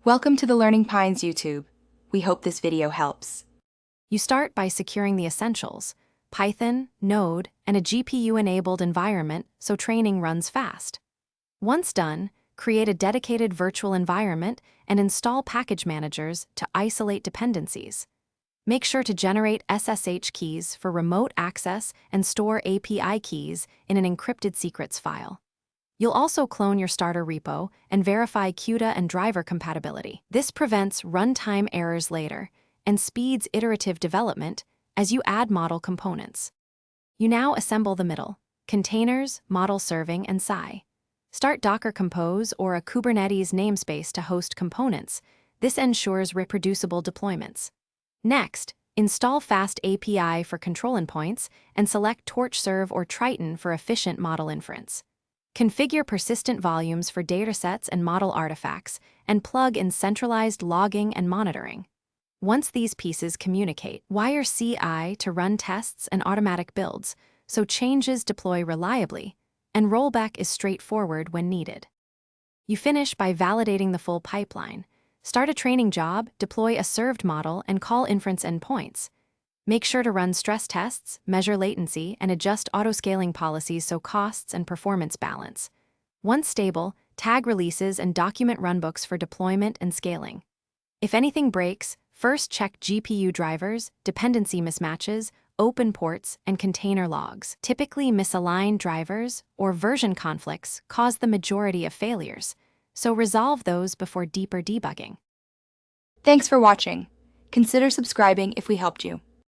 Welcome to the Learning Pines YouTube. We hope this video helps. You start by securing the essentials: Python, Node, and a GPU-enabled environment so training runs fast. Once done, create a dedicated virtual environment and install package managers to isolate dependencies. Make sure to generate SSH keys for remote access and store API keys in an encrypted secrets file. You'll also clone your starter repo and verify CUDA and driver compatibility. This prevents runtime errors later and speeds iterative development as you add model components. You now assemble the middle: containers, model serving, and SCI. Start Docker Compose or a Kubernetes namespace to host components. This ensures reproducible deployments. Next, install Fast API for control endpoints and select TorchServe or Triton for efficient model inference. Configure persistent volumes for datasets and model artifacts, and plug in centralized logging and monitoring. Once these pieces communicate, wire CI to run tests and automatic builds, so changes deploy reliably, and rollback is straightforward when needed. You finish by validating the full pipeline. Start a training job, deploy a served model, and call inference endpoints. Make sure to run stress tests, measure latency, and adjust autoscaling policies so costs and performance balance. Once stable, tag releases and document runbooks for deployment and scaling. If anything breaks, first check GPU drivers, dependency mismatches, open ports, and container logs. Typically, misaligned drivers or version conflicts cause the majority of failures, so resolve those before deeper debugging. Thanks for watching. Consider subscribing if we helped you.